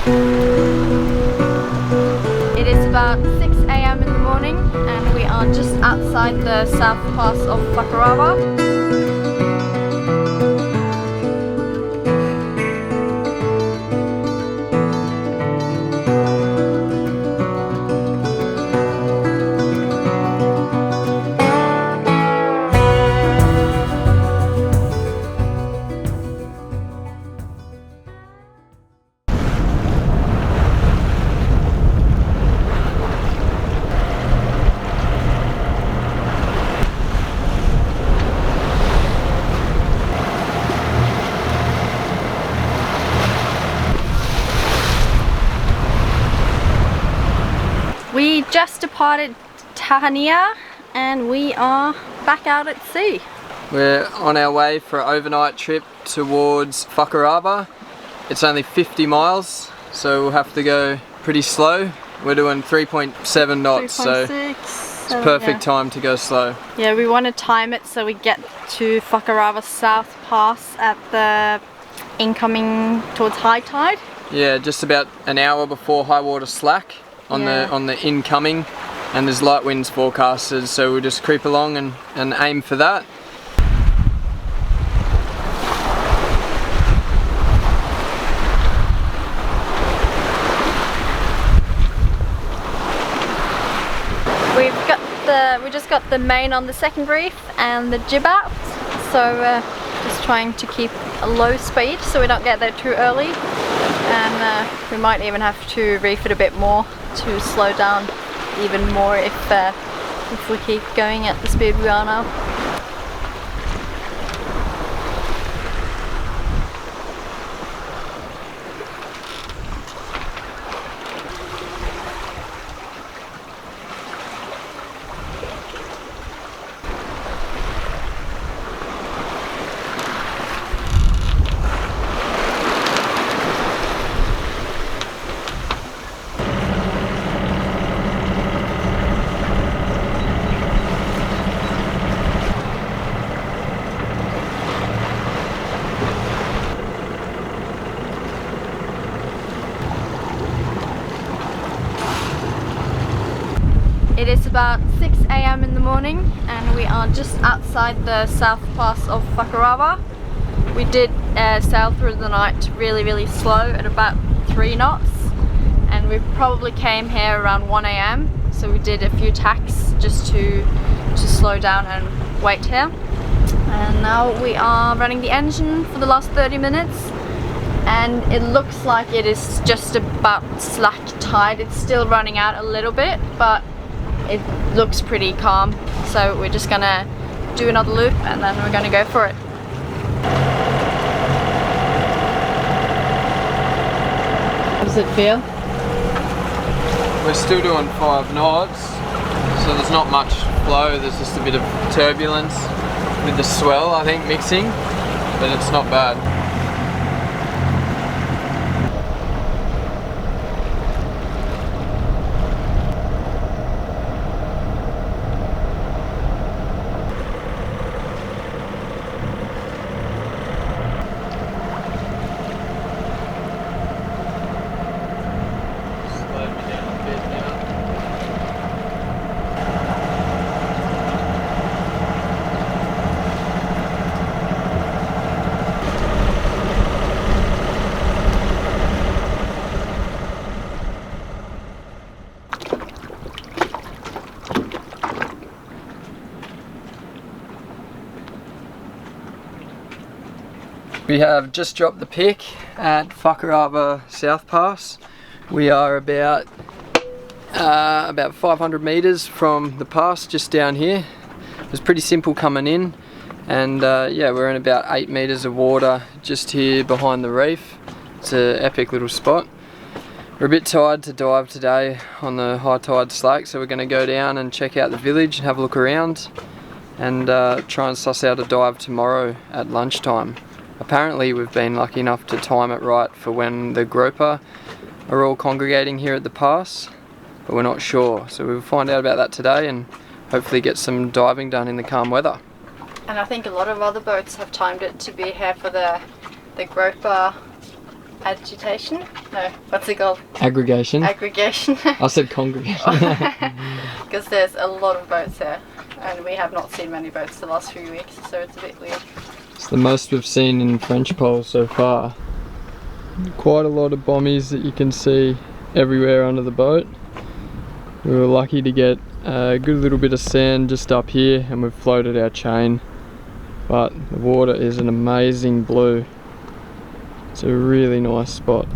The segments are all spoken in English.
It is about 6 AM in the morning and we are just outside the South Pass of Fakarava. We just departed Tahanea and we are back out at sea. We're on our way for an overnight trip towards Fakarava. It's only 50 miles, so we'll have to go pretty slow. We're doing 3.7 knots, so it's perfect time to go slow. Yeah, we want to time it so we get to Fakarava South Pass at the incoming towards high tide. Yeah, just about an hour before high water slack on the incoming, and there's light winds forecasted, so we'll just creep along and aim for that. We just got the main on the second reef and the jib out, so just trying to keep a low speed so we don't get there too early, and we might even have to reef it a bit more to slow down even more if we keep going at the speed we are now. It is about 6 AM in the morning and we are just outside the South Pass of Fakarava. We did sail through the night really slow at about 3 knots, and we probably came here around 1 AM, so we did a few tacks just to slow down and wait here. And now we are running the engine for the last 30 minutes and it looks like it is just about slack tide. It's still running out a little bit, but it looks pretty calm, so we're just gonna do another loop and then we're gonna go for it. How does it feel? We're still doing 5 knots, so there's not much flow, there's just a bit of turbulence with the swell, I think, mixing, but it's not bad. We have just dropped the pick at Fakarava South Pass. We are about 500 meters from the pass, just down here. It was pretty simple coming in, and yeah, we're in about 8 meters of water just here behind the reef. It's an epic little spot. We're a bit tired to dive today on the high tide slack, so we're going to go down and check out the village and have a look around, and try and suss out a dive tomorrow at lunchtime. Apparently we've been lucky enough to time it right for when the grouper are all congregating here at the pass, but we're not sure, so we'll find out about that today and hopefully get some diving done in the calm weather. And I think a lot of other boats have timed it to be here for the grouper agitation? No, what's it called? Aggregation. Aggregation. I said congregation. Because there's a lot of boats there, and we have not seen many boats the last few weeks, so it's a bit weird. It's the most we've seen in French Pole so far. Quite a lot of bommies that you can see everywhere under the boat. We were lucky to get a good little bit of sand just up here, and we've floated our chain. But the water is an amazing blue. It's a really nice spot.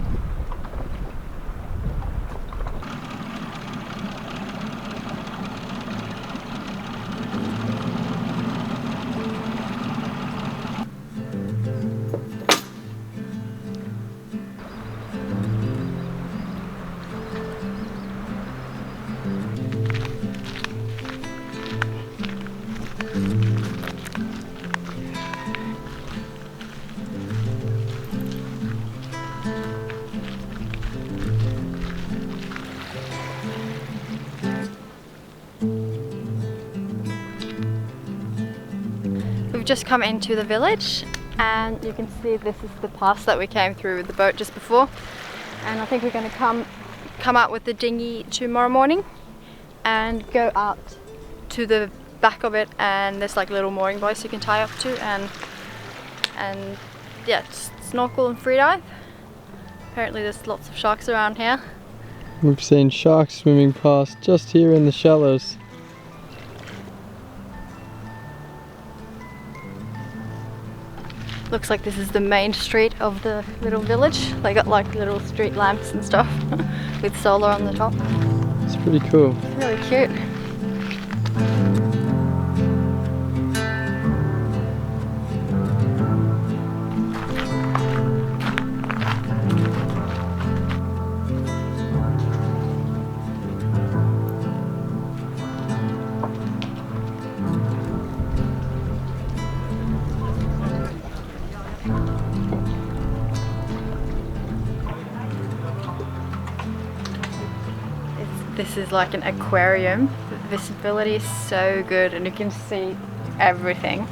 We've just come into the village, and you can see this is the pass that we came through with the boat just before, and I think we're going to come out with the dinghy tomorrow morning and go out to the back of it, and there's like little mooring buoys you can tie up to and yeah, just snorkel and free dive. Apparently there's lots of sharks around here. We've seen sharks swimming past just here in the shallows. Looks like this is the main street of the little village. They got like little street lamps and stuff with solar on the top. It's pretty cool. It's really cute. This is like an aquarium. The visibility is so good and you can see everything.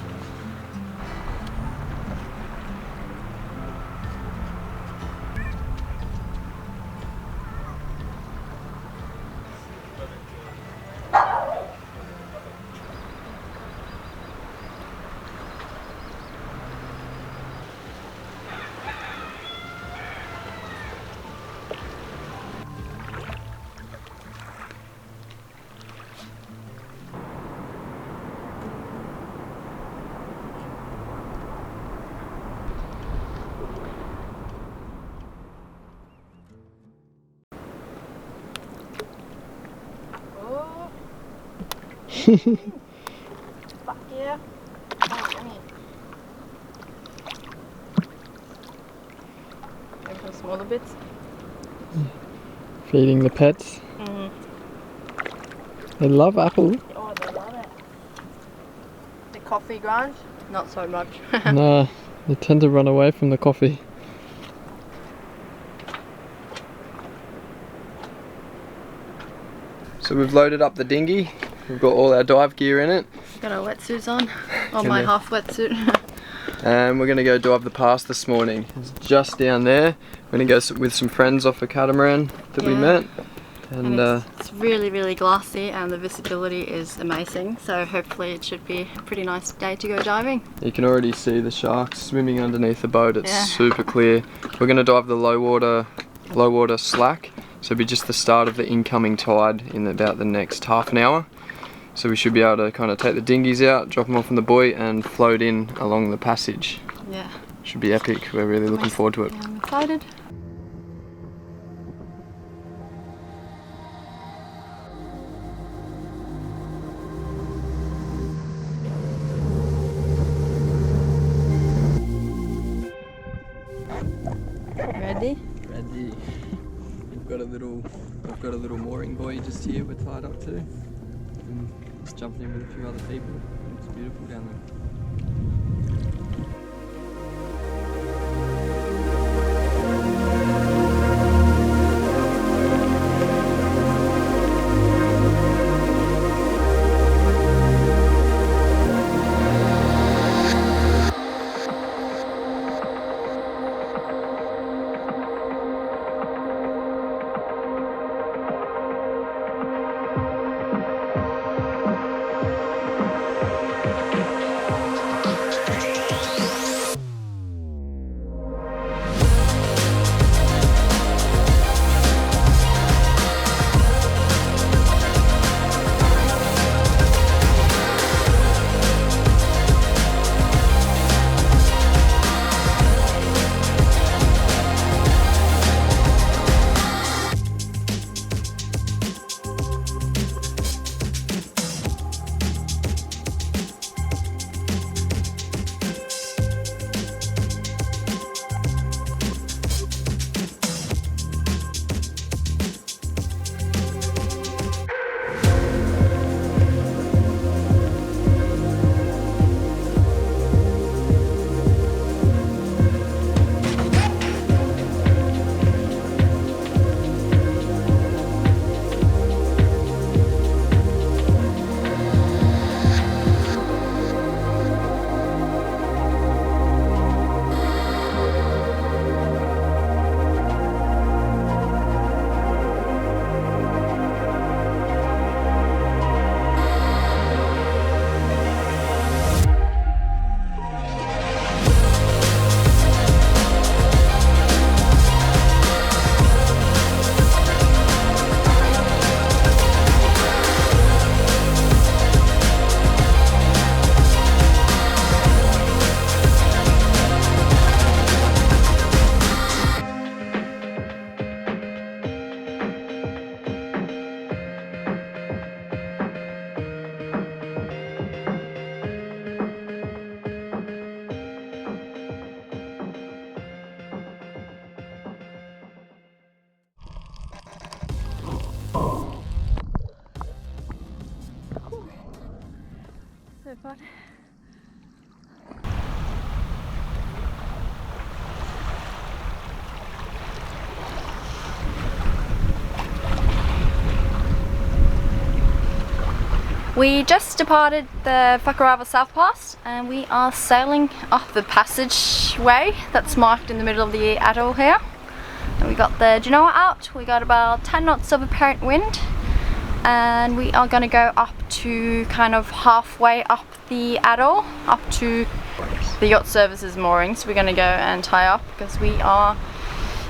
Fuck yeah. Oh, yummy. Maybe some smaller bits. Feeding the pets. Mm. They love apple. Oh, they love it. The coffee grind? Not so much. Nah, they tend to run away from the coffee. So we've loaded up the dinghy. We've got all our dive gear in it. Got our wetsuits on. Oh, my half wetsuit. And we're going to go dive the pass this morning. It's just down there. We're going to go with some friends off a catamaran that we met. And it's really, really glassy and the visibility is amazing. So hopefully it should be a pretty nice day to go diving. you can already see the sharks swimming underneath the boat. It's super clear. We're going to dive the low water slack. So it'll be just the start of the incoming tide in about the next half an hour. So we should be able to kind of take the dinghies out, drop them off in the buoy and float in along the passage. Yeah. Should be epic. We're really looking forward to it. Yeah, I'm excited. Ready? Ready. I've got a little mooring buoy just here we're tied up to. And just jumping in with a few other people. It's beautiful down there. so fun. We just departed the Fakarava South Pass and we are sailing up the passageway that's marked in the middle of the atoll here. And we got the genoa out, we got about 10 knots of apparent wind, and we are going to go up to kind of halfway up the atoll, up to the yacht services moorings. We're going to go and tie up because we are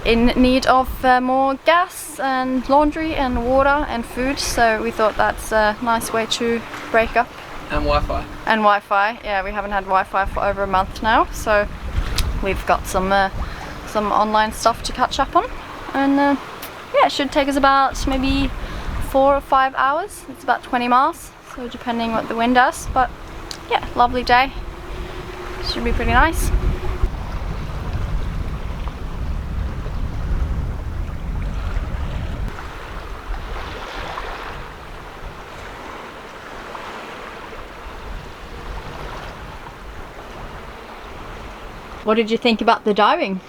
in need of more gas and laundry and water and food, so we thought that's a nice way to break up. And Wi-Fi. And Wi-Fi, yeah, we haven't had Wi-Fi for over a month now, so we've got some online stuff to catch up on. And yeah, it should take us about maybe 4 or 5 hours. It's about 20 miles, so depending what the wind does. But yeah, lovely day. Should be pretty nice. What did you think about the diving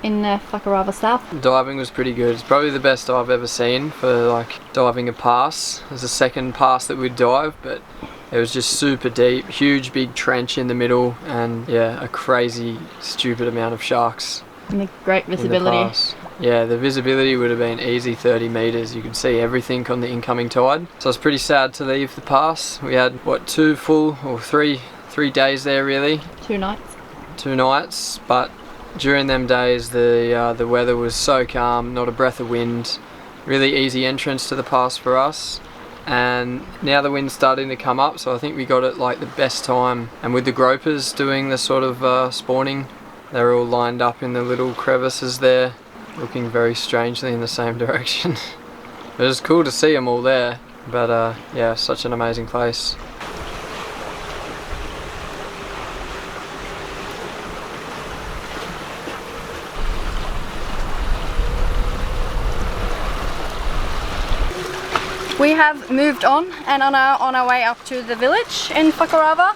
in Fakarava South? Diving was pretty good. It's probably the best I've ever seen for like diving a pass. There's a second pass that we'd dive, but it was just super deep, huge big trench in the middle, and yeah, a crazy stupid amount of sharks. And the great visibility. Yeah, the visibility would have been easy 30 meters. You could see everything on the incoming tide. So I was pretty sad to leave the pass. We had what, 3 days there really. 2 nights. 2 nights, but during them days the weather was so calm, not a breath of wind, really easy entrance to the pass for us. And now the wind's starting to come up, so I think we got it like the best time. And with the gropers doing the sort of spawning, they're all lined up in the little crevices there, looking very strangely in the same direction. It was cool to see them all there, but yeah, such an amazing place. We have moved on and are now on our way up to the village in Fakarava.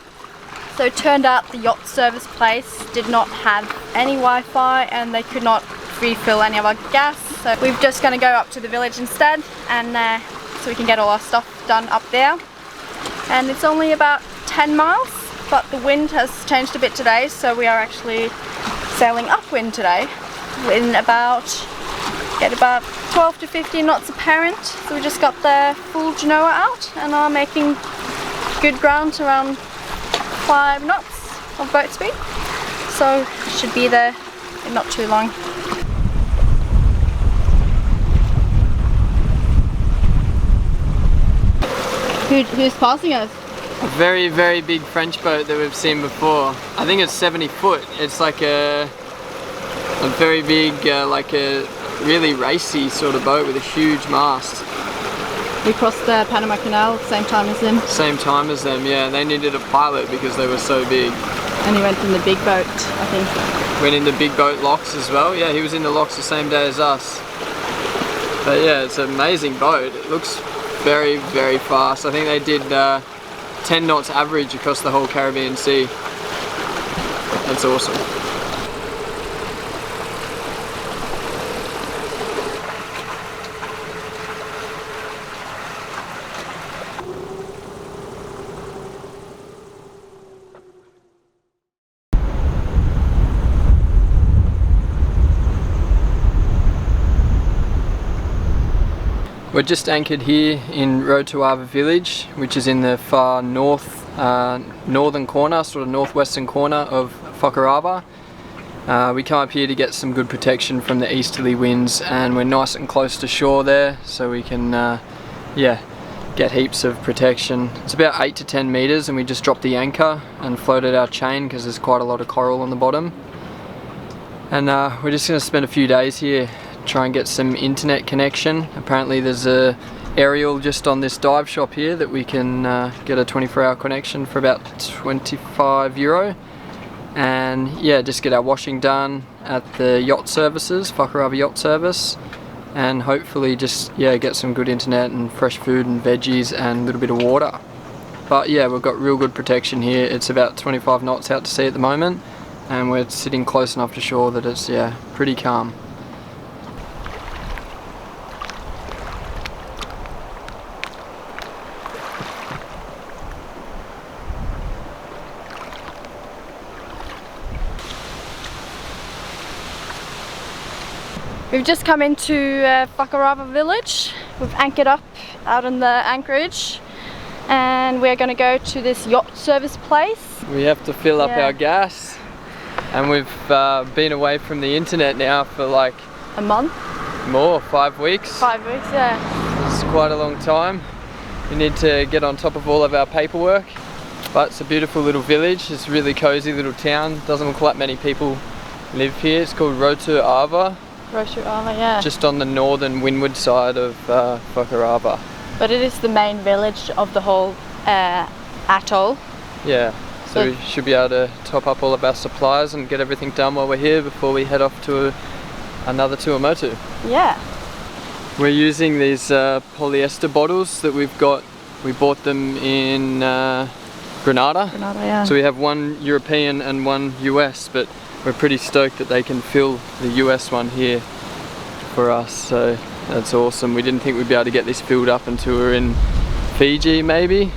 So it turned out the yacht service place did not have any Wi-Fi and they could not refill any of our gas. So we're just going to go up to the village instead, and so we can get all our stuff done up there. And it's only about 10 miles, but the wind has changed a bit today, so we are actually sailing upwind today in about 12 to 15 knots apparent. So we just got the full genoa out and are making good ground around 5 knots of boat speed. So should be there in not too long. Who's passing us? A very, very big French boat that we've seen before. I think it's 70 foot. It's like a very big, like a really racy sort of boat with a huge mast. We crossed the Panama Canal at the same time as them. Same time as them, yeah. They needed a pilot because they were so big. And he went in the big boat, I think. Went in the big boat locks as well. Yeah, he was in the locks the same day as us. But yeah, it's an amazing boat. It looks very, very fast. I think they did 10 knots average across the whole Caribbean Sea. That's awesome. We're just anchored here in Rotuava village, which is in the far northern corner, sort of northwestern corner of Fakarava. We come up here to get some good protection from the easterly winds, and we're nice and close to shore there, so we can yeah, get heaps of protection. It's about 8 to 10 meters, and we just dropped the anchor and floated our chain because there's quite a lot of coral on the bottom. And we're just going to spend a few days here, try and get some internet connection. Apparently there's a aerial just on this dive shop here that we can get a 24-hour connection for about €25, and yeah, just get our washing done at the yacht services, Fakarava Yacht Service, and hopefully just, yeah, get some good internet and fresh food and veggies and a little bit of water. But yeah, we've got real good protection here. It's about 25 knots out to sea at the moment, and we're sitting close enough to shore that it's, yeah, pretty calm. We've just come into Fakarava village. We've anchored up out on the anchorage, and we're going to go to this yacht service place. We have to fill up our gas, and we've been away from the internet now for like a month? More, 5 weeks. 5 weeks, yeah. It's quite a long time. We need to get on top of all of our paperwork, but it's a beautiful little village. It's a really cozy little town. Doesn't look like many people live here. It's called Tuamotu, yeah. just on the northern windward side of Fakarava. But it is the main village of the whole atoll. Yeah, so we should be able to top up all of our supplies and get everything done while we're here before we head off to another Tuamotu. Yeah. We're using these polyester bottles that we've got. We bought them in Grenada. Yeah. So we have one European and one US, but we're pretty stoked that they can fill the US one here for us, so that's awesome. We didn't think we'd be able to get this filled up until we were in Fiji, maybe.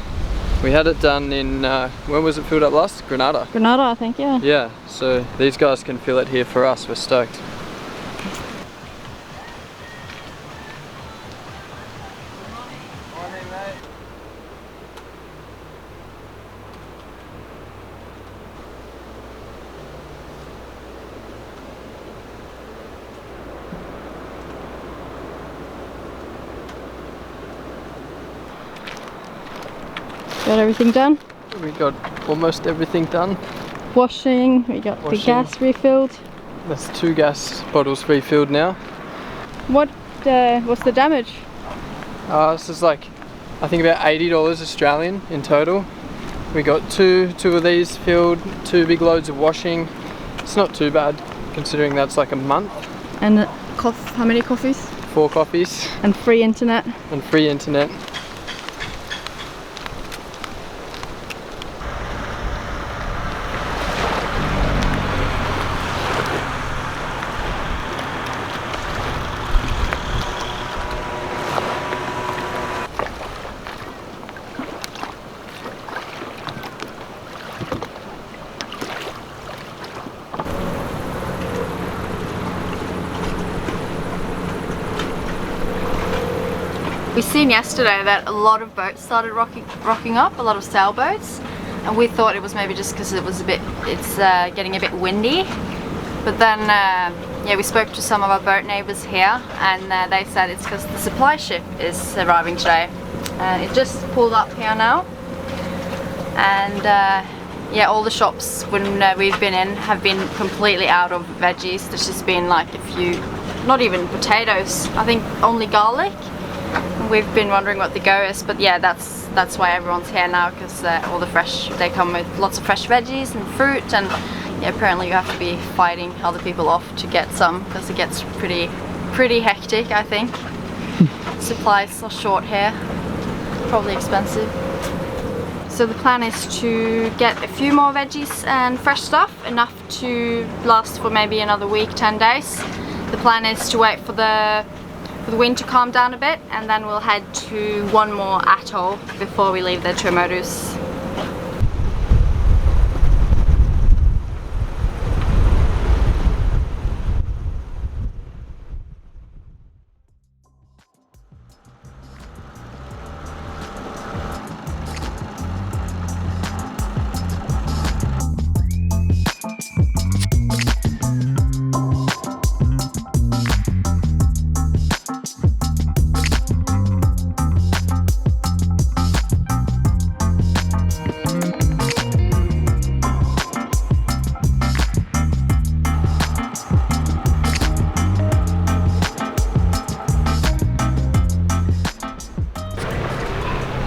We had it done in, when was it filled up last? Grenada. Grenada, I think, yeah. Yeah, so these guys can fill it here for us. We're stoked. Got everything done? We got almost everything done. Washing, we got the gas refilled. That's 2 gas bottles refilled now. What's the damage? This is like, I think about $80 Australian in total. We got two of these filled, 2 big loads of washing. It's not too bad considering that's like a month. And how many coffees? 4 coffees. And free internet. And free internet. We seen yesterday that a lot of boats started rocking up, a lot of sailboats, and we thought it was maybe just because it was it's getting a bit windy. But then, yeah, we spoke to some of our boat neighbors here, and they said it's because the supply ship is arriving today. It just pulled up here now, and yeah, all the shops when we've been in have been completely out of veggies. There's just been like a few, not even potatoes, I think only garlic. We've been wondering what the go is, but yeah, that's why everyone's here now, because all the fresh, they come with lots of fresh veggies and fruit, and yeah, apparently you have to be fighting other people off to get some, because it gets pretty hectic, I think. Supplies are short here, probably expensive. So the plan is to get a few more veggies and fresh stuff, enough to last for maybe another week, 10 days. The plan is to wait for the wind to calm down a bit, and then we'll head to one more atoll before we leave the Tuamotus.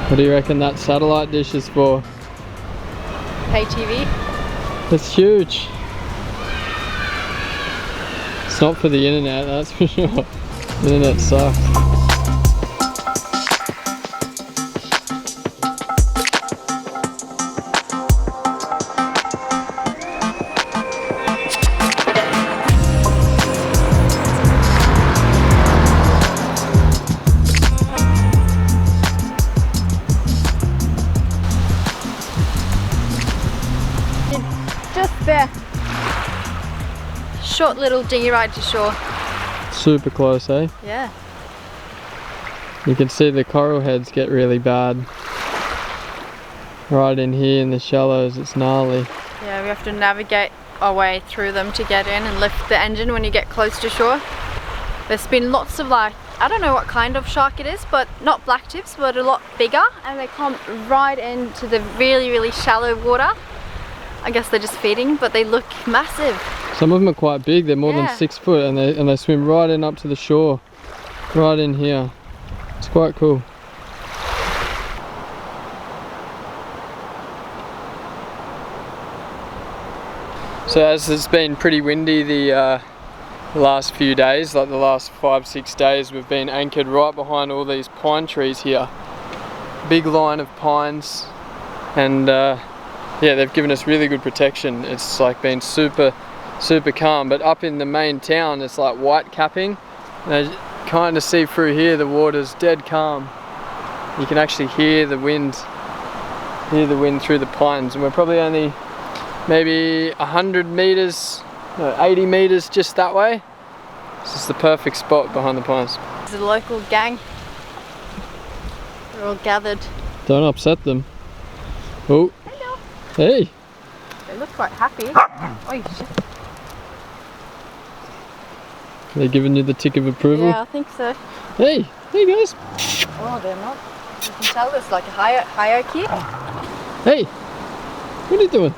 What do you reckon that satellite dish is for? Pay TV? It's huge. It's not for the internet, that's for sure. The internet sucks. short little dinghy ride to shore. Super close, eh? Yeah. You can see the coral heads get really bad. Right in here in the shallows, it's gnarly. Yeah, we have to navigate our way through them to get in and lift the engine when you get close to shore. There's been lots of like, I don't know what kind of shark it is, but not black tips, but a lot bigger, and they come right into the really, really shallow water. I guess they're just feeding, but they look massive. Some of them are quite big, they're more than Yeah. 6 foot, and they swim right in up to the shore. Right in here. It's quite cool. So as it's been pretty windy the last few days, like the last 5-6 days, we've been anchored right behind all these pine trees here. Big line of pines, and yeah, they've given us really good protection. It's like been super calm, but up in the main town it's like white capping. And I kind of see through here the water's dead calm. You can actually hear the wind through the pines, and we're probably only maybe 100 meters, no, 80 meters just that way. This is the perfect spot behind the pines. There's a local gang. They're all gathered. Don't upset them. Oh. Hello. Hey. They look quite happy. Oh shit. They're giving you the tick of approval? Yeah, I think so. Hey. Hey guys. Oh, they're not. You can tell there's like a hierarchy. Hey. What are you doing?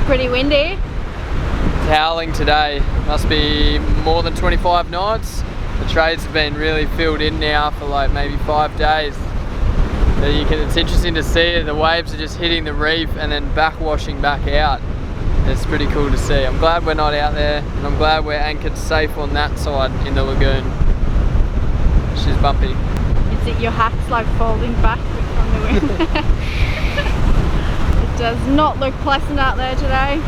Pretty windy. It's howling today. Must be more than 25 knots. The trades have been really filled in now for like maybe 5 days. So it's interesting to see it. The waves are just hitting the reef and then backwashing back out. It's pretty cool to see. I'm glad we're not out there, and I'm glad we're anchored safe on that side in the lagoon. She's bumpy. Is it your hat's like folding back from the wind? It does not look pleasant out there today.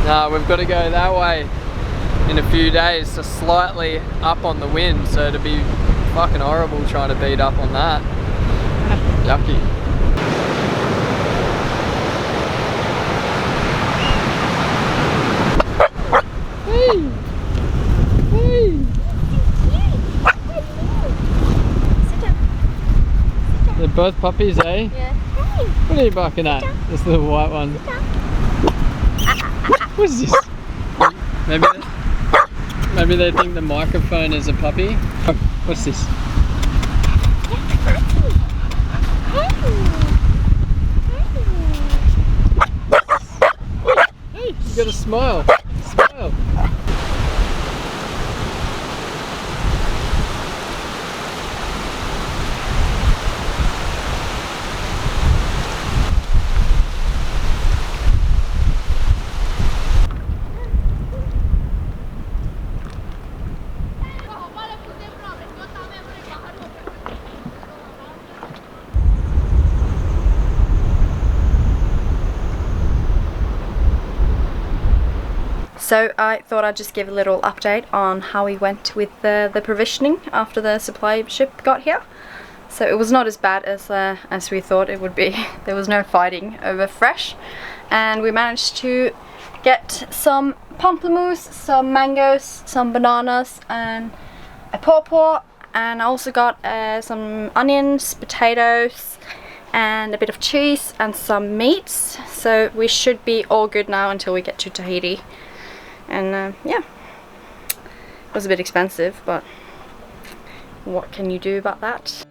No, we've got to go that way in a few days, so slightly up on the wind, so it'd be fucking horrible trying to beat up on that. Yucky. Hey! Hey! They're both puppies, eh? Yeah. What are you barking at? This little white one. What is this? Maybe they think the microphone is a puppy. Oh, what's this? Hey, you gotta smile. Smile. So I thought I'd just give a little update on how we went with the provisioning after the supply ship got here. So it was not as bad as we thought it would be. There was no fighting over fresh, and we managed to get some pamplemousse, some mangoes, some bananas, and a pawpaw, and I also got some onions, potatoes, and a bit of cheese and some meats. So we should be all good now until we get to Tahiti. And yeah, it was a bit expensive, but what can you do about that?